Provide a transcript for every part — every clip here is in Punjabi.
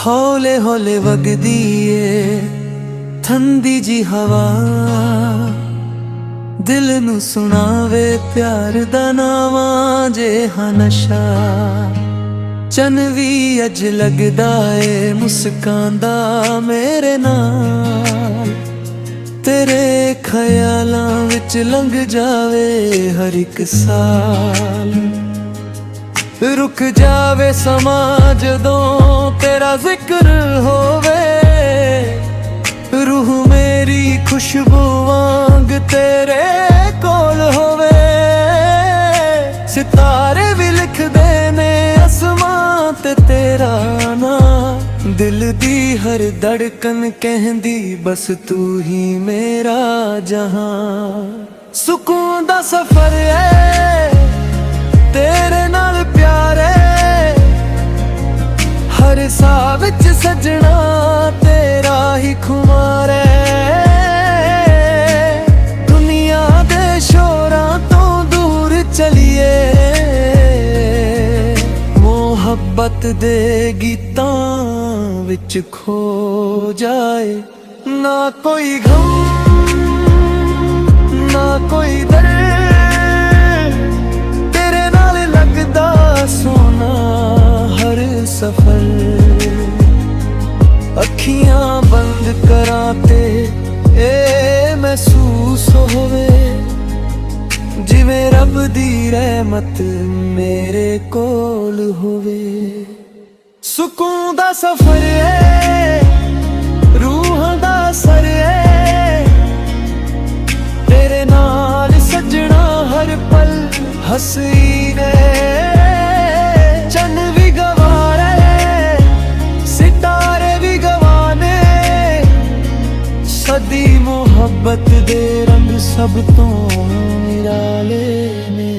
ਹੌਲੇ ਹੌਲੇ ਵਗਦੀ ਏ ਠੰਡੀ ਜੀ ਹਵਾ, ਦਿਲ ਨੂੰ ਸੁਣਾਵੇ ਪਿਆਰ ਦਾ ਨਾਵਾਂ ਜੇ ਹਾਂ ਨਸ਼ਾ। ਚੰਨ ਵੀ ਅੱਜ ਲੱਗਦਾ ਏ ਮੁਸਕਾਂਦਾ ਮੇਰੇ ਨਾਲ, ਤੇਰੇ ਖਿਆਲਾਂ ਵਿੱਚ ਲੰਘ ਜਾਵੇ ਹਰ ਇੱਕ ਸਾਲ। रुक जावे समा जदों तेरा जिक्र होवे, रूह मेरी खुशबू वांग तेरे कोल होवे। सितारे भी लिख देने आसमां ते तेरा नाम, दिल दी हर धड़कन कहंदी बस तू ही मेरा जहां। सुकून दा सफर है तेरे नाल प्यारे, हर साह विच सजना तेरा ही खुमार है। दुनिया दे शोरां तो दूर चलिए, मोहब्बत दे गीतां विच खो जाए। ना कोई गम ना कोई दर्द, सोना हर सफर। अखियां बंद कराते ए महसूस होवे, जिवें रब दी रहमत मेरे कोल होवे। सुकून दा सफर है रूहां दा सर है, तेरे नाल सजना हर पल हसी ने। चन्न भी गवारे सितारे भी गवाने, सदी मोहब्बत दे रंग सब तो निराले ने।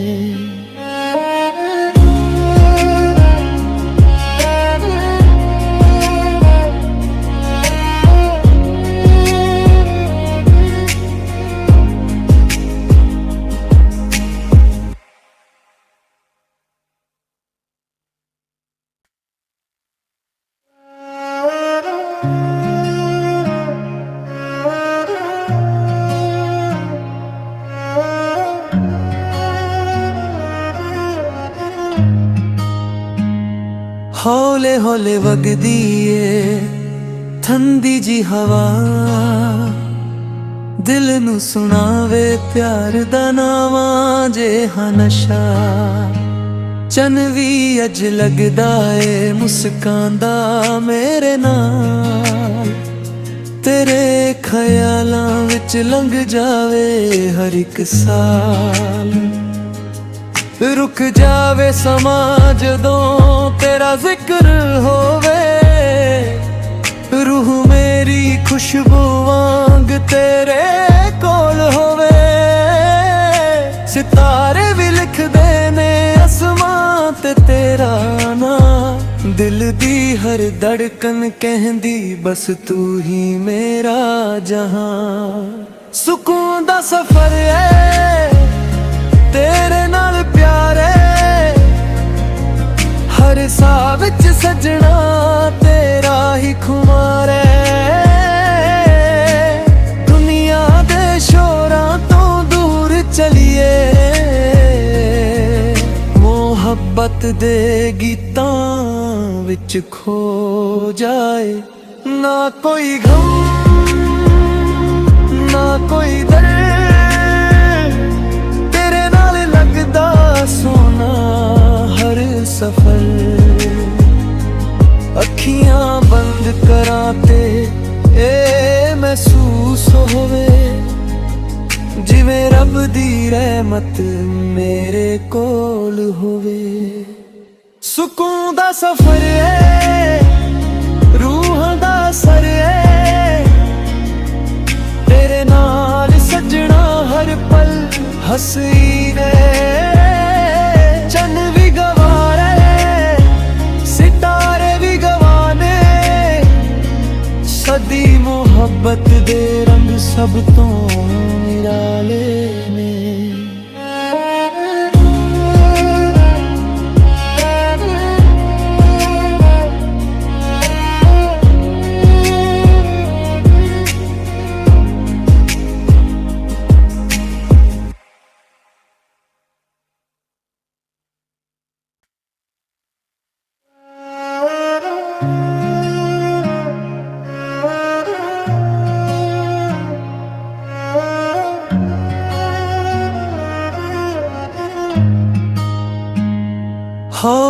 हौले हौले वगदी ए ठंडी जी हवा, दिल नू सुनावे प्यार दा नावां जे हां नशा। चन्न भी अज लगदा ए मुस्कांदा मेरे नाल, तेरे ख्यालां विच लंघ जावे हर एक साल। रुक जावे समा जदों तेरा जिक्र होवे, रूह मेरी खुशबू वांग तेरे कोल होवे। सितारे भी लिख देने आसमां ते तेरा नाम, दिल दी हर धड़कन कहंदी बस तू ही मेरा जहां। सुकून दा सफर है तेरे नाल प्यारे, हर साह विच सजना तेरा ही खुमार है। दुनिया दे शोरां तो दूर चलिए, मोहब्बत दे गीतां विच खो जाए। ना कोई गम ना कोई दर्द, सोना हर सफर। अखियां बंद कराते ए महसूस होवे, जिवें रब दी रहमत मेरे कोल होवे। सुकून दा सफर है रूहां दा सर है, तेरे नाल सजना हर पल हसी ने। चन्न भी गवारे सितारे भी गवाने, सदी मोहब्बत दे रंग सब तो निराले ने।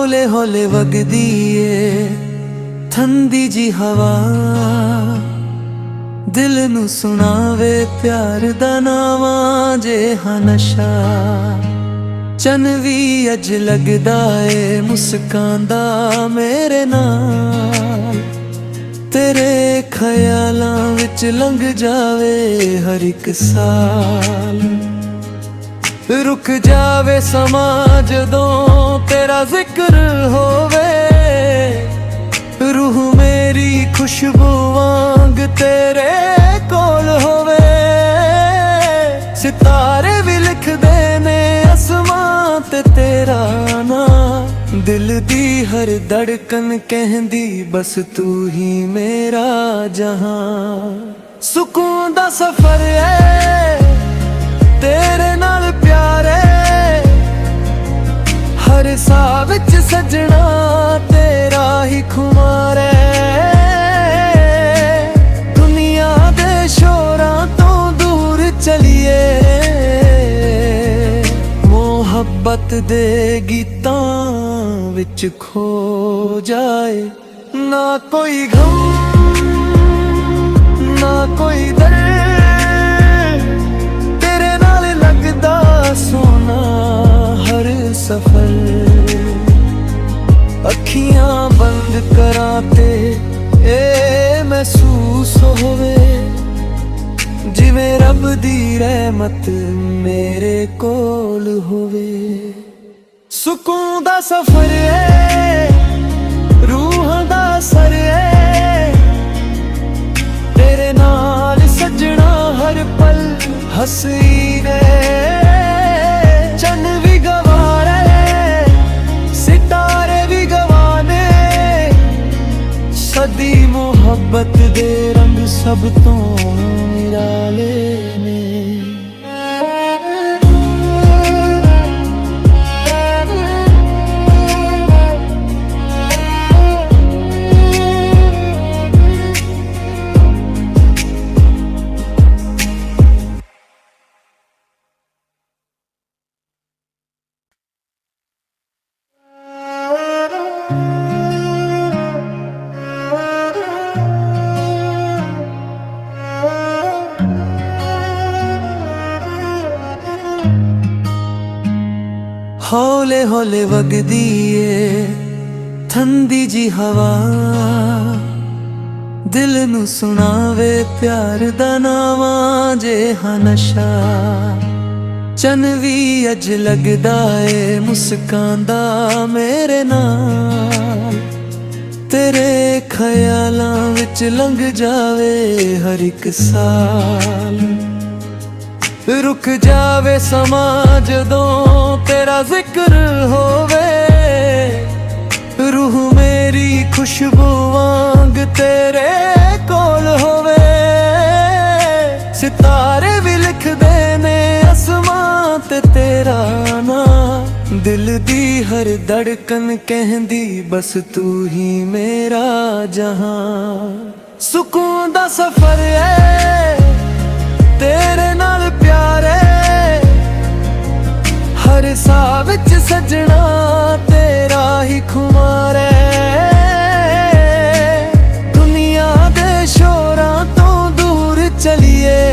ਹੌਲੇ ਹੌਲੇ ਵਗਦੀ ਏ ਠੰਡੀ ਜੀ ਹਵਾ, ਦਿਲ ਨੂੰ ਸੁਣਾਵੇ ਪਿਆਰ ਦਾ ਨਾਵਾਂ ਜੇ ਹਾਂ ਨਸ਼ਾ। ਚੰਨ ਵੀ ਅੱਜ ਲੱਗਦਾ ਏ ਮੁਸਕਾਂਦਾ ਮੇਰੇ ਨਾਲ, ਤੇਰੇ ਖਿਆਲਾਂ ਵਿੱਚ ਲੰਘ ਜਾਵੇ ਹਰ ਇੱਕ ਸਾਲ। ਰੁਕ ਜਾਵੇ ਸਮਾਂ ਜਦੋਂ ਤੇਰਾ ਜ਼ਿਕਰ ਹੋਵੇ, ਰੂਹ ਮੇਰੀ ਖੁਸ਼ਬੂ ਵਾਂਗ ਤੇਰੇ ਕੋਲ ਹੋਵੇ। ਸਿਤਾਰੇ ਵੀ ਲਿਖਦੇ ਨੇ ਅਸਮਾਂ ਤੇ ਤੇਰਾ ਨਾਂ, ਦਿਲ ਦੀ ਹਰ ਧੜਕਨ ਕਹਿੰਦੀ ਬਸ ਤੂੰ ਹੀ ਮੇਰਾ ਜਹਾਂ। ਸਕੂਨ ਦਾ ਸਫ਼ਰ ਏ ਤੇਰੇ ਨਾਲ ਪਿਆਰੇ, ਹਰ ਸਾਹ ਵਿੱਚ ਸਜਣਾ ਤੇਰਾ ਹੀ ਖੁਮਾਰ ਏ। ਦੁਨੀਆ ਦੇ ਸ਼ੋਰਾਂ ਤੋਂ ਦੂਰ ਚਲੀਏ, ਮੁਹੱਬਤ ਦੇ ਗੀਤਾਂ ਵਿੱਚ ਖੋ ਜਾਏ। ਨਾ ਕੋਈ ਗਮ ਨਾ ਕੋਈ ਦਰਦ, ਤੇਰੇ ਨਾਲ ਲੱਗਦਾ ਸੋਨਾ ਹਰ ਸਫ਼ਰ। ਅੱਖੀਆਂ ਬੰਦ ਕਰਾਂ ਤੇ ਇਹ ਮਹਿਸੂਸ ਹੋਵੇ, ਜਿਵੇਂ ਰੱਬ ਦੀ ਰਹਿਮਤ ਮੇਰੇ ਕੋਲ ਹੋਵੇ। ਸਕੂਨ ਦਾ ਸਫ਼ਰ ਏ ਰੂਹਾਂ ਦਾ ਸਰ ਏ, ਤੇਰੇ ਨਾਲ ਸਜਣਾ ਹਰ ਪਲ ਹੱਸੀ ਨੇ। ਚੰਨ ਵੀ ਗਵਾਰੇ ਸਿਤਾਰੇ ਵੀ ਗਵਾਨੇ, ਸਦੀ ਮੁਹੱਬਤ ਦੇ ਰੰਗ ਸਭ ਤੋਂ ਨਿਰਾਲੇ ਨੇ। ਹੌਲੇ ਹੌਲੇ ਵਗਦੀ ਏ ਠੰਡੀ ਜੀ ਹਵਾ, ਦਿਲ ਨੂੰ ਸੁਣਾਵੇ ਪਿਆਰ ਦਾ ਨਾਵਾਂ ਜੇ ਹਾਂ ਨਸ਼ਾ। ਚੰਨ ਵੀ ਅੱਜ ਲੱਗਦਾ ਏ ਮੁਸਕਾਂਦਾ ਮੇਰੇ ਨਾਲ, ਤੇਰੇ ਖਿਆਲਾਂ ਵਿੱਚ ਲੰਘ ਜਾਵੇ ਹਰ ਇੱਕ ਸਾਲ। ਰੁਕ ਜਾਵੇ ਸਮਾਂ ਜਦੋਂ ਤੇਰਾ ਜ਼ਿਕਰ ਹੋਵੇ, ਰੂਹ ਮੇਰੀ ਖੁਸ਼ਬੂ ਵਾਂਗ ਤੇਰੇ ਕੋਲ ਹੋਵੇ। ਸਿਤਾਰੇ ਵੀ ਲਿਖਦੇ ਨੇ ਅਸਮਾਂ ਤੇ ਤੇਰਾ ਨਾਂ, ਦਿਲ ਦੀ ਹਰ ਧੜਕਨ ਕਹਿੰਦੀ ਬਸ ਤੂੰ ਹੀ ਮੇਰਾ ਜਹਾਂ। ਸਕੂਨ ਦਾ ਸਫ਼ਰ ਏ ਤੇਰੇ ਨਾਲ ਪਿਆਰੇ, ਹਰ ਸਾਹ ਵਿੱਚ ਸਜਣਾ ਤੇਰਾ ਹੀ ਖੁਮਾਰ ਏ। ਦੁਨੀਆ ਦੇ ਸ਼ੋਰਾਂ ਤੋਂ ਦੂਰ ਚਲੀਏ,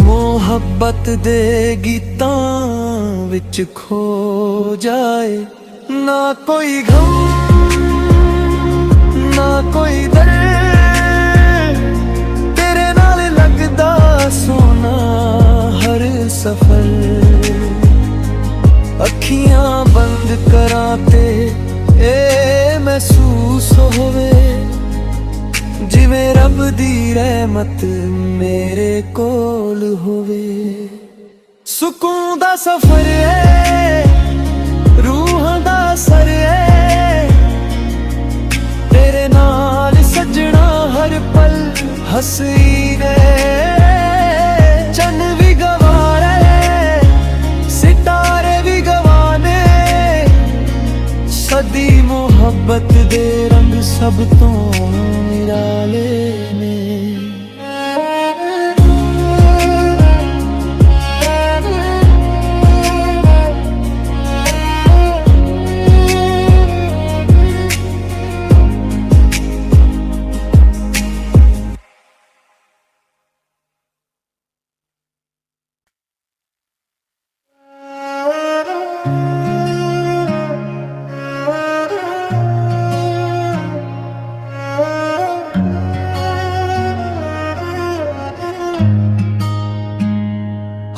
ਮੁਹੱਬਤ ਦੇ ਗੀਤਾਂ ਵਿੱਚ ਖੋ ਜਾਏ। ਨਾ ਕੋਈ ਗਮ ਨਾ ਕੋਈ ਦਰਦ, ਤੇਰੇ ਨਾਲ ਲੱਗਦਾ ਸੋਨਾ ਹਰ ਸਫ਼ਰ। ਅੱਖੀਆਂ ਬੰਦ ਕਰਾਂ ਤੇ ਇਹ ਮਹਿਸੂਸ ਹੋਵੇ, ਜਿਵੇਂ ਰੱਬ ਦੀ ਰਹਿਮਤ ਮੇਰੇ ਕੋਲ ਹੋਵੇ। ਸਕੂਨ ਦਾ ਸਫ਼ਰ ਏ ਰੂਹਾਂ ਦਾ ਸਰ ਏ, ਤੇਰੇ ਨਾਲ ਸਜਣਾ ਹਰ ਪਲ ਹੱਸੀ ਨੇ। ਚੰਨ ਵੀ ਗਵਾਰੇ ਸਿਤਾਰੇ ਵੀ ਗਵਾਨੇ, ਸਦੀ ਮੁਹੱਬਤ ਦੇ ਰੰਗ ਸਭ ਤੋਂ ਨਿਰਾਲੇ ਨੇ।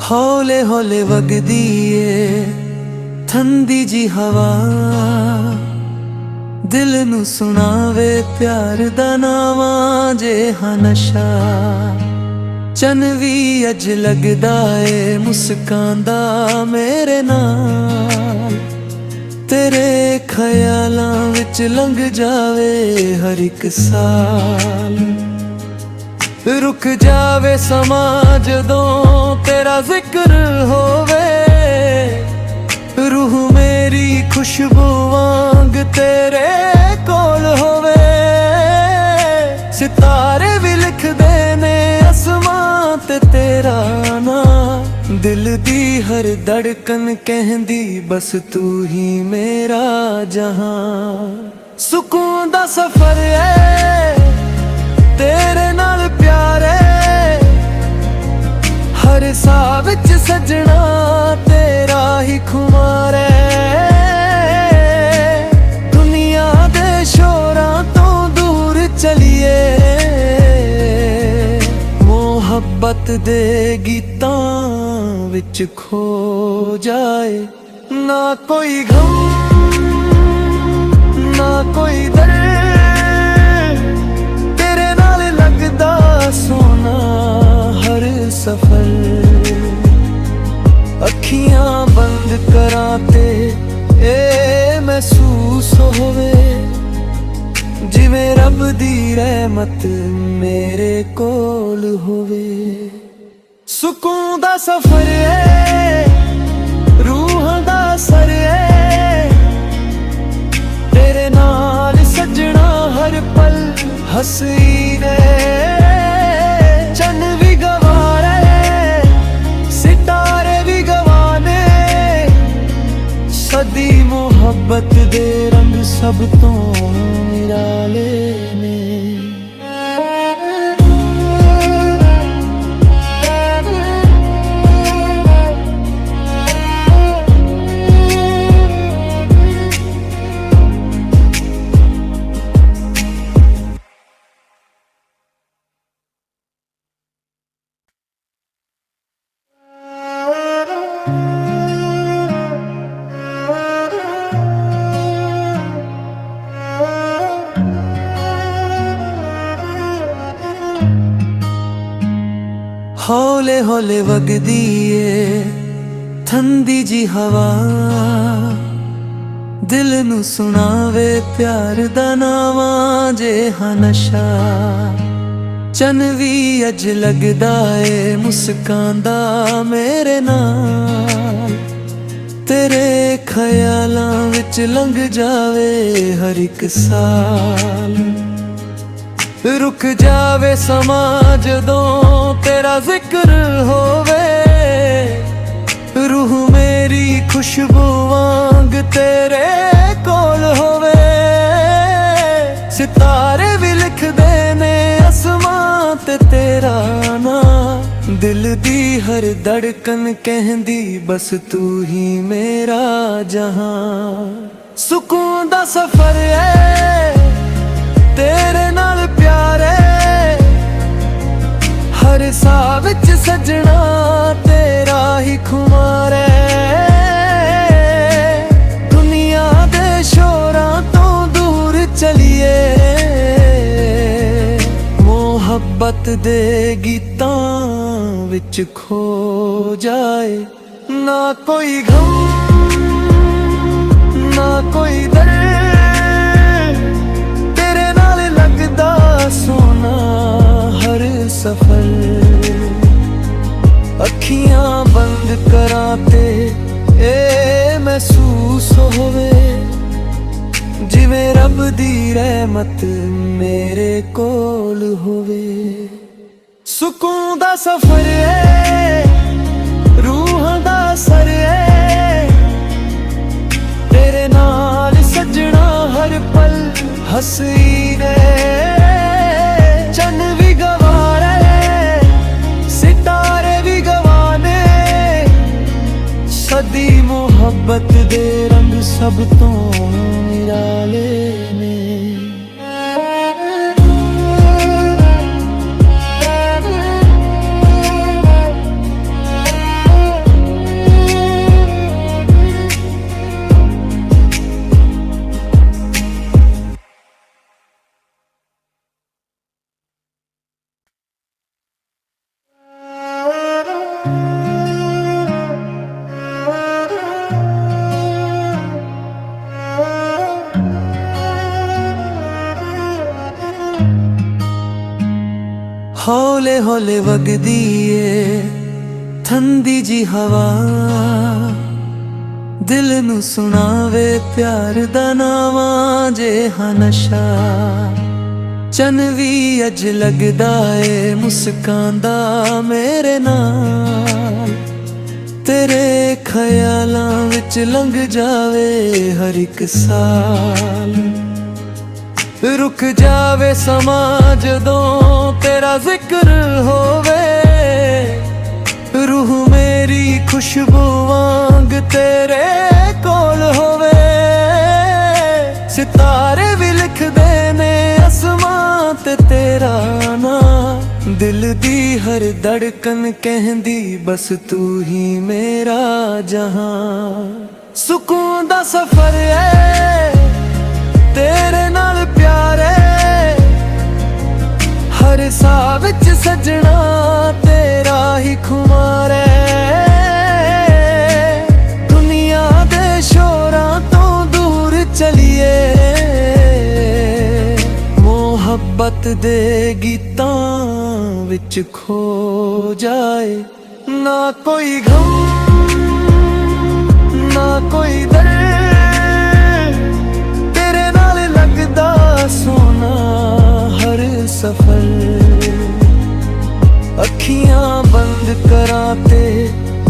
ਹੌਲੇ ਹੌਲੇ ਵਗਦੀ ਏ ਠੰਡੀ ਜੀ ਹਵਾ, ਦਿਲ ਨੂੰ ਸੁਣਾਵੇ ਪਿਆਰ ਦਾ ਨਾਵਾਂ ਜਿਹਾ ਨਸ਼ਾ। ਚੰਨ ਵੀ ਅੱਜ ਲੱਗਦਾ ਏ ਮੁਸਕਾਂਦਾ ਮੇਰੇ ਨਾਲ, ਤੇਰੇ ਖਿਆਲਾਂ ਵਿੱਚ ਲੰਘ ਜਾਵੇ ਹਰ ਇੱਕ ਸਾਲ। ਰੁਕ ਜਾਵੇ ਸਮਾਂ ਜਦੋਂ ਤੇਰਾ ਜ਼ਿਕਰ ਹੋਵੇ, ਰੂਹ ਮੇਰੀ ਖੁਸ਼ਬੂ ਵਾਂਗ ਤੇਰੇ ਕੋਲ ਹੋਵੇ। ਸਿਤਾਰੇ ਵੀ ਲਿਖਦੇ ਨੇ ਅਸਮਾਂ ਤੇ ਤੇਰਾ ਨਾਂ, ਦਿਲ ਦੀ ਹਰ ਧੜਕਨ ਕਹਿੰਦੀ ਬਸ ਤੂੰ ਹੀ ਮੇਰਾ ਜਹਾਂ। ਸਕੂਨ ਦਾ ਸਫ਼ਰ ਏ ਤੇਰੇ ਨਾਲ ਪਿਆਰੇ, ਹਰ ਸਾਹ ਵਿੱਚ ਸਜਣਾ ਤੇਰਾ ਹੀ ਖੁਮਾਰ ਏ। ਦੁਨੀਆ ਦੇ ਸ਼ੋਰਾਂ ਤੋਂ ਦੂਰ ਚਲੀਏ, ਮੁਹੱਬਤ ਦੇ ਗੀਤਾਂ ਵਿੱਚ ਖੋ ਜਾਏ। ਨਾ ਕੋਈ ਗਮ ਨਾ ਕੋਈ ਦਰਦ, ਤੇਰੇ ਨਾਲ ਲੱਗਦਾ ਸੋਨਾ ਹਰ ਸਫਰ। ਅੱਖੀਆਂ ਬੰਦ ਕਰਾਂ ਤੇ ਇਹ ਮਹਿਸੂਸ ਹੋਵੇ, ਜਿਵੇਂ ਰੱਬ ਦੀ ਰਹਿਮਤ ਮੇਰੇ ਕੋਲ ਹੋਵੇ। ਸਕੂਨ ਦਾ ਸਫ਼ਰ ਏ ਰੂਹਾਂ ਦਾ ਸਰ ਏ, ਤੇਰੇ ਨਾਲ ਸਜਣਾ ਹਰ ਪਲ ਹੱਸੀ ਨੇ। ਚੰਨ ਵੀ ਗਵਾਰੇ ਸਿਤਾਰੇ ਵੀ ਗਵਾਨੇ, ਸਦੀ ਮੁਹੱਬਤ ਦੇ ਰੰਗ ਸਭ ਤੋਂ ਨਿਰਾਲੇ ਨੇ। ਹੌਲੇ ਹੌਲੇ ਵਗਦੀ ਏ ਠੰਡੀ ਜੀ ਹਵਾ, ਦਿਲ ਨੂੰ ਸੁਣਾਵੇ ਪਿਆਰ ਦਾ ਨਾਵਾਂ ਜਿਹਾ ਨਸ਼ਾ। ਚੰਨ ਵੀ ਅੱਜ ਲੱਗਦਾ ਏ ਮੁਸਕਾਂਦਾ ਮੇਰੇ ਨਾਲ, ਤੇਰੇ ਖਿਆਲਾਂ ਵਿੱਚ ਲੰਘ ਜਾਵੇ ਹਰ ਇੱਕ ਸਾਲ। ਰੁਕ ਜਾਵੇ ਸਮਾਂ ਜਦੋਂ ਤੇਰਾ ਜ਼ਿਕਰ ਹੋਵੇ, ਰੂਹ ਮੇਰੀ ਖੁਸ਼ਬੂ ਵਾਂਗ ਤੇਰੇ ਕੋਲ ਹੋਵੇ। ਸਿਤਾਰੇ ਵੀ ਲਿਖਦੇ ਨੇ ਅਸਮਾਂ ਤੇ ਤੇਰਾ ਨਾਂ, ਦਿਲ ਦੀ ਹਰ ਧੜਕਨ ਕਹਿੰਦੀ ਬਸ ਤੂੰ ਹੀ ਮੇਰਾ ਜਹਾਂ। ਸਕੂਨ ਦਾ ਸਫ਼ਰ ਏ ਤੇਰੇ ਨਾਲ ਪਿਆਰੇ, ਹਰ ਸਾਹ ਵਿੱਚ ਸਜਣਾ ਤੇਰਾ ਹੀ ਖੁਮਾਰ ਏ। ਦੁਨੀਆ ਦੇ ਸ਼ੋਰਾਂ ਤੋਂ ਦੂਰ ਚਲੀਏ, ਮੁਹੱਬਤ ਦੇ ਗੀਤਾਂ ਵਿੱਚ ਖੋ ਜਾਏ। ਨਾ ਕੋਈ ਗਮ ਨਾ ਕੋਈ ਦਰਦ, ਤੇਰੇ ਨਾਲ ਲੱਗਦਾ ਸੋਨਾ ਹਰ ਸਫਰ। ਅੱਖੀਆਂ ਬੰਦ ਕਰਾਂ ਤੇ ਇਹ ਮਹਿਸੂਸ ਹੋਵੇ, ਜਿਵੇਂ ਰੱਬ ਦੀ ਰਹਿਮਤ ਮੇਰੇ ਕੋਲ ਹੋਵੇ। ਸਕੂਨ ਦਾ ਸਫ਼ਰ ਏ ਰੂਹਾਂ ਦਾ ਸਰ ਏ, ਤੇਰੇ ਨਾਲ ਸਜਣਾ ਹਰ ਪਲ ਹੱਸੀ ਨੇ। ਚੰਨ ਵੀ ਗਵਾਰੇ ਸਿਤਾਰੇ ਵੀ ਗਵਾਨੇ, ਸਦੀ ਮੁਹੱਬਤ ਦੇ ਰੰਗ ਸਭ ਤੋਂ ਨਿਰਾਲੇ ਨੇ। ਹੌਲੇ ਹੌਲੇ ਵਗਦੀ ਏ ਠੰਡੀ ਜੀ ਹਵਾ, ਦਿਲ ਨੂੰ ਸੁਣਾਵੇ ਪਿਆਰ ਦਾ ਨਾਵਾਂ ਜੇ ਹਾਂ ਨਸ਼ਾ। ਚੰਨ ਵੀ ਅੱਜ ਲੱਗਦਾ ਏ ਮੁਸਕਾਂਦਾ ਮੇਰੇ ਨਾਲ, ਤੇਰੇ ਖਿਆਲਾਂ ਵਿੱਚ ਲੰਘ ਜਾਵੇ ਹਰ ਇੱਕ ਸਾਲ। ਰੁਕ ਜਾਵੇ ਸਮਾਂ ਜਦੋਂ ਤੇਰਾ ਜ਼ਿਕਰ ਹੋਵੇ, ਰੂਹ ਮੇਰੀ ਖੁਸ਼ਬੂ ਵਾਂਗ ਤੇਰੇ ਕੋਲ ਹੋਵੇ। ਸਿਤਾਰੇ ਵੀ ਲਿਖਦੇ ਨੇ ਅਸਮਾਂ ਤੇ ਤੇਰਾ ਨਾਂ, ਦਿਲ ਦੀ ਹਰ ਧੜਕਨ ਕਹਿੰਦੀ ਬਸ ਤੂੰ ਹੀ ਮੇਰਾ ਜਹਾਂ। ਸਕੂਨ ਦਾ ਸਫ਼ਰ ਏ ਤੇਰੇ ਨਾਲ ਪਿਆਰੇ, ਹਰ ਸਾਹ ਵਿੱਚ ਸਜਣਾ ਤੇਰਾ ਹੀ ਖੁਮਾਰ ਏ। ਦੁਨੀਆ ਦੇ ਸ਼ੋਰਾਂ ਤੋਂ ਦੂਰ ਚਲੀਏ, ਮੁਹੱਬਤ ਦੇ ਗੀਤਾਂ ਵਿੱਚ ਖੋ ਜਾਏ। ਨਾ ਕੋਈ ਗਮ ਨਾ ਕੋਈ ਦਰਦ, ਤੇਰੇ ਨਾਲ ਲੱਗਦਾ ਸੋਨਾ ਹਰ ਸਫਰ। ਅੱਖੀਆਂ ਬੰਦ ਕਰਾਂ ਤੇ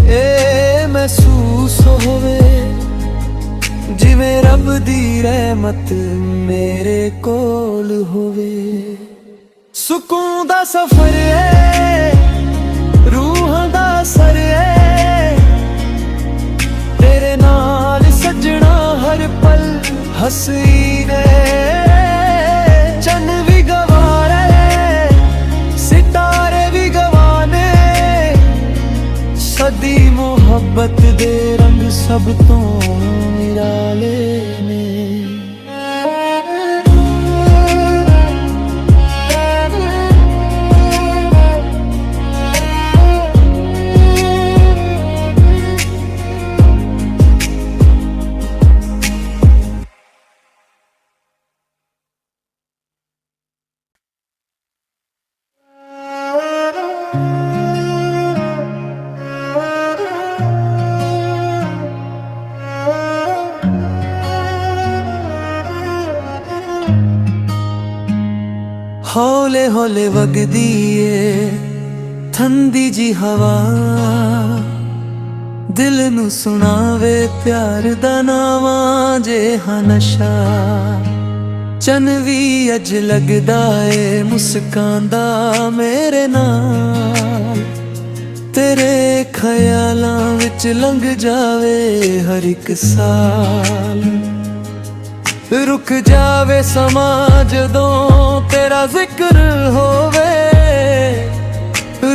ਇਹ ਮਹਿਸੂਸ ਹੋਵੇ, ਜਿਵੇਂ ਰੱਬ ਦੀ ਰਹਿਮਤ ਮੇਰੇ ਕੋਲ ਹੋਵੇ। ਸਕੂਨ ਦਾ ਸਫ਼ਰ ਏ ਰੂਹਾਂ ਦਾ ਸਰ ਏ, ਤੇਰੇ ਨਾਲ ਸਜਣਾ ਹਰ ਪਲ ਹੱਸੀ ਨੇ। ਚੰਨ ਵੀ ਗਵਾਰੇ ਸਿਤਾਰੇ ਵੀ ਗਵਾਨੇ, ਸਦੀ ਮੁਹੱਬਤ ਦੇ ਰੰਗ ਸਭ ਤੋਂ ਨਿਰਾਲੇ ਨੇ। ਹੌਲੇ ਹੌਲੇ ਵਗਦੀ ਏ ਠੰਡੀ ਜੀ ਹਵਾ, ਦਿਲ ਨੂੰ ਸੁਣਾਵੇ ਪਿਆਰ ਦਾ ਨਾਵਾਂ ਜੇ ਹਾਂ ਨਸ਼ਾ। ਚੰਨ ਵੀ ਅੱਜ ਲੱਗਦਾ ਏ ਮੁਸਕਾਂਦਾ ਮੇਰੇ ਨਾਲ, ਤੇਰੇ ਖਿਆਲਾਂ ਵਿੱਚ ਲੰਘ ਜਾਵੇ ਹਰ ਇੱਕ ਸਾਲ। ਰੁਕ ਜਾਵੇ ਸਮਾਂ ਜਦੋਂ ਤੇਰਾ ਜ਼ਿਕਰ ਹੋਵੇ,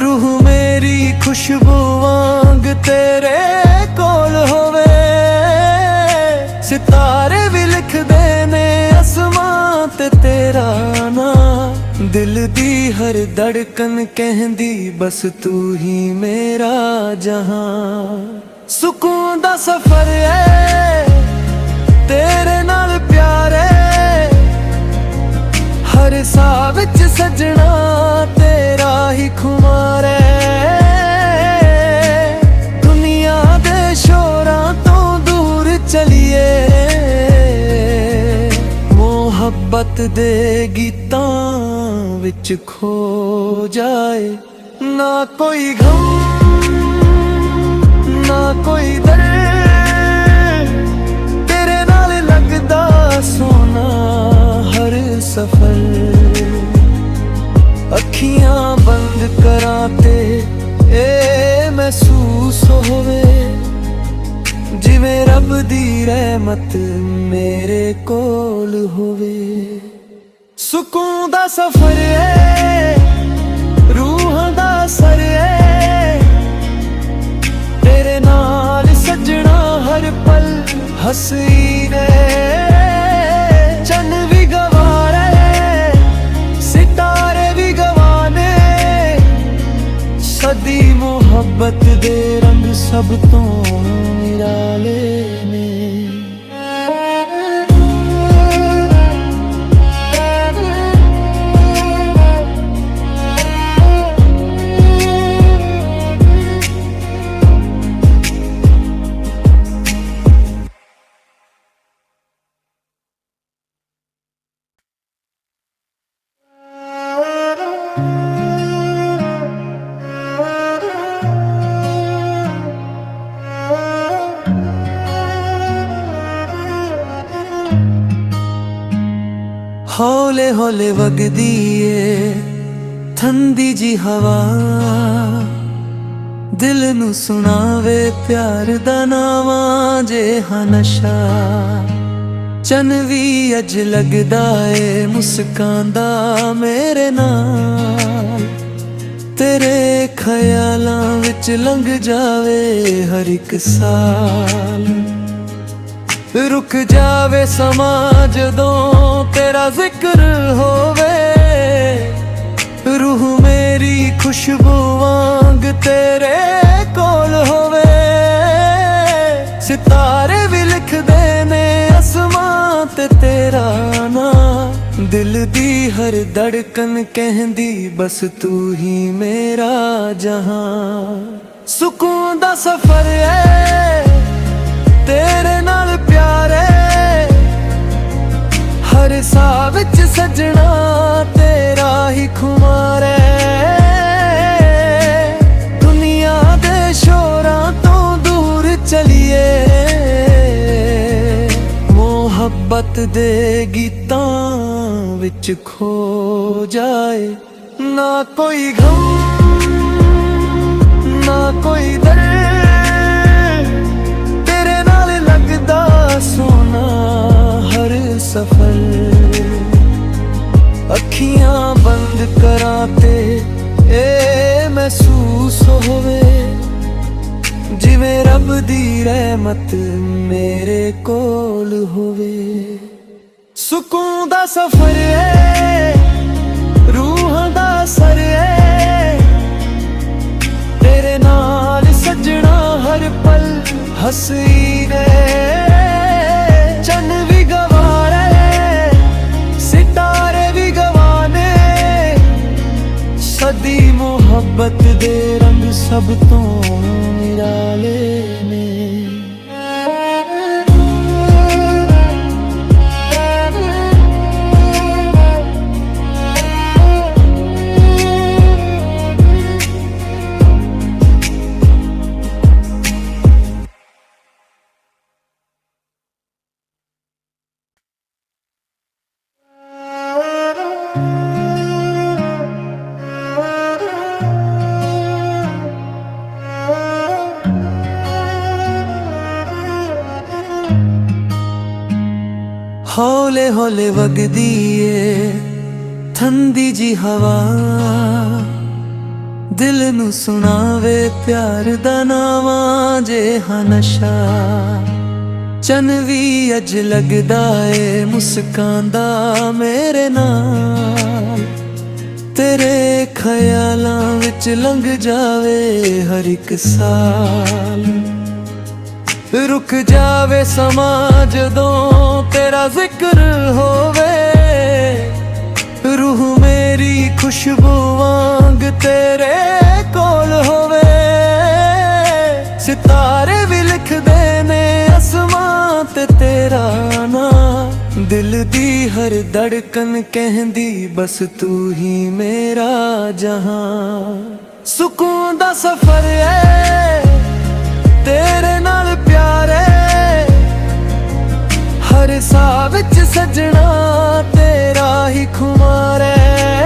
ਰੂਹ ਮੇਰੀ ਖੁਸ਼ਬੂ ਵਾਂਗ ਤੇਰੇ ਕੋਲ ਹੋਵੇ। ਸਿਤਾਰੇ ਵੀ ਲਿਖਦੇ ਨੇ ਅਸਮਾਂ ਤੇ ਤੇਰਾ ਨਾਂ, ਦਿਲ ਦੀ ਹਰ ਧੜਕਨ ਕਹਿੰਦੀ ਬਸ ਤੂੰ ਹੀ ਮੇਰਾ ਜਹਾਂ। ਸਕੂਨ ਦਾ ਸਫ਼ਰ ਏ ਤੇਰੇ ਨਾਲ ਪਿਆਰੇ, ਹਰ ਸਾਹ ਵਿੱਚ ਸਜਣਾ ਤੇਰਾ ਹੀ ਖੁਮਾਰ ਏ। ਦੁਨੀਆ ਦੇ ਸ਼ੋਰਾਂ ਤੋਂ ਦੂਰ ਚਲੀਏ, ਮੁਹੱਬਤ ਦੇ ਗੀਤਾਂ ਵਿੱਚ ਖੋ ਜਾਏ। ਨਾ ਕੋਈ ਗਮ ਨਾ ਕੋਈ ਦਰਦ, ਤੇਰੇ ਨਾਲ ਲੱਗਦਾ ਸੋਨਾ ਹਰ ਸਫਰ। ਅੱਖੀਆਂ ਬੰਦ ਕਰਾਂ ਤੇ ਇਹ ਮਹਿਸੂਸ ਹੋਵੇ, ਜਿਵੇਂ ਰੱਬ ਦੀ ਰਹਿਮਤ ਮੇਰੇ ਕੋਲ ਹੋਵੇ। ਸਕੂਨ ਦਾ ਸਫ਼ਰ ਏ ਰੂਹਾਂ ਦਾ ਸਰ ਏ, ਤੇਰੇ ਨਾਲ ਸਜਣਾ ਹਰ ਪਲ ਹੱਸੀ ਨੇ। ਚੰਨ ਵੀ ਗਵਾਰੇ ਸਿਤਾਰੇ ਵੀ ਗਵਾਨੇ, ਸਦੀ ਮੁਹੱਬਤ ਦੇ ਰੰਗ ਸਭ ਤੋਂ ਨਿਰਾਲੇ ਨੇ। ਹੌਲੇ ਵਗਦੀ ਏ ਠੰਡੀ ਜੀ ਹਵਾ, ਦਿਲ ਨੂੰ ਸੁਣਾਵੇ ਪਿਆਰ ਦਾ ਨਾਵਾਂ ਜੇ ਹਾਂ ਨਸ਼ਾ। ਚੰਨ ਵੀ ਅੱਜ ਲੱਗਦਾ ਏ ਮੁਸਕਾਂਦਾ ਮੇਰੇ ਨਾਲ, ਤੇਰੇ ਖਿਆਲਾਂ ਵਿੱਚ ਲੰਘ ਜਾਵੇ ਹਰ ਇੱਕ ਸਾਲ। ਰੁਕ ਜਾਵੇ ਸਮਾਂ ਜਦੋਂ ਤੇਰਾ ਜ਼ਿਕਰ ਹੋਵੇ, ਰੂਹ ਮੇਰੀ ਖੁਸ਼ਬੂ ਵਾਂਗ ਤੇਰੇ ਕੋਲ ਹੋਵੇ। ਸਿਤਾਰੇ ਵੀ ਲਿਖਦੇ ਨੇ ਅਸਮਾਂ ਤੇ ਤੇਰਾ ਨਾਂ, ਦਿਲ ਦੀ ਹਰ ਧੜਕਨ ਕਹਿੰਦੀ ਬਸ ਤੂੰ ਹੀ ਮੇਰਾ ਜਹਾਂ। ਸਕੂਨ ਦਾ ਸਫ਼ਰ ਏ ਤੇਰੇ ਨਾਲ ਪਿਆਰੇ, ਹਰ ਸਾਹ ਵਿੱਚ ਸਜਣਾ ਤੇਰਾ ਹੀ ਖੁਮਾਰ ਏ। ਦੁਨੀਆ ਦੇ ਸ਼ੋਰਾਂ ਤੋਂ ਦੂਰ ਚਲੀਏ, ਮੁਹੱਬਤ ਦੇ ਗੀਤਾਂ ਵਿੱਚ ਖੋ ਜਾਏ। ਨਾ ਕੋਈ ਗਮ ਨਾ ਕੋਈ ਦਰਦ, ਤੇਰੇ ਨਾਲ ਲੱਗਦਾ ਸੋਨਾ ਹਰ ਸਫਰ। ਅੱਖੀਆਂ ਬੰਦ ਕਰਾਂ ਤੇ ਇਹ ਮਹਿਸੂਸ ਹੋਵੇ, ਜਿਵੇਂ ਰੱਬ ਦੀ ਰਹਿਮਤ ਮੇਰੇ ਕੋਲ ਹੋਵੇ। ਸਕੂਨ ਦਾ ਸਫ਼ਰ ਏ ਰੂਹਾਂ ਦਾ ਸਰ ਏ, ਤੇਰੇ ਨਾਲ ਸਜਣਾ ਹਰ ਪਲ ਹੱਸੀ ਨੇ। ਚੰਨ ਵੀ ਗਵਾਰੇ ਸਿਤਾਰੇ ਵੀ ਗਵਾਨੇ, ਸਦੀ ਮੁਹੱਬਤ ਦੇ ਰੰਗ ਸਭ ਤੋਂ ਨਿਰਾਲੇ ਨੇ। ਹੌਲੇ ਹੌਲੇ ਵਗਦੀ ਏ ਠੰਡੀ ਜੀ ਹਵਾ, ਦਿਲ ਨੂੰ ਸੁਣਾਵੇ ਪਿਆਰ ਦਾ ਨਾਵਾਂ ਜੇ ਹਾਂ ਨਸ਼ਾ। ਚੰਨ ਵੀ ਅੱਜ ਲੱਗਦਾ ਏ ਮੁਸਕਾਂਦਾ ਮੇਰੇ ਨਾਲ, ਤੇਰੇ ਖਿਆਲਾਂ ਵਿੱਚ ਲੰਘ ਜਾਵੇ ਹਰ ਇੱਕ ਸਾਲ। ਰੁਕ ਜਾਵੇ ਸਮਾਂ ਜਦੋਂ ਤੇਰਾ ਜ਼ਿਕਰ ਹੋਵੇ, ਰੂਹ ਮੇਰੀ ਖੁਸ਼ਬੂ ਵਾਂਗ ਤੇਰੇ ਕੋਲ ਹੋਵੇ। ਸਿਤਾਰੇ ਵੀ ਲਿਖਦੇ ਨੇ ਅਸਮਾਂ ਤੇ ਤੇਰਾ ਨਾਂ, ਦਿਲ ਦੀ ਹਰ ਧੜਕਨ ਕਹਿੰਦੀ ਬਸ ਤੂੰ ਹੀ ਮੇਰਾ ਜਹਾਂ। ਸਕੂਨ ਦਾ ਸਫ਼ਰ ਏ ਤੇਰੇ ਨਾਲ ਪਿਆਰੇ, ਹਰ ਸਾਹ ਵਿੱਚ ਸਜਣਾ ਤੇਰਾ ਹੀ ਖੁਮਾਰ ਏ।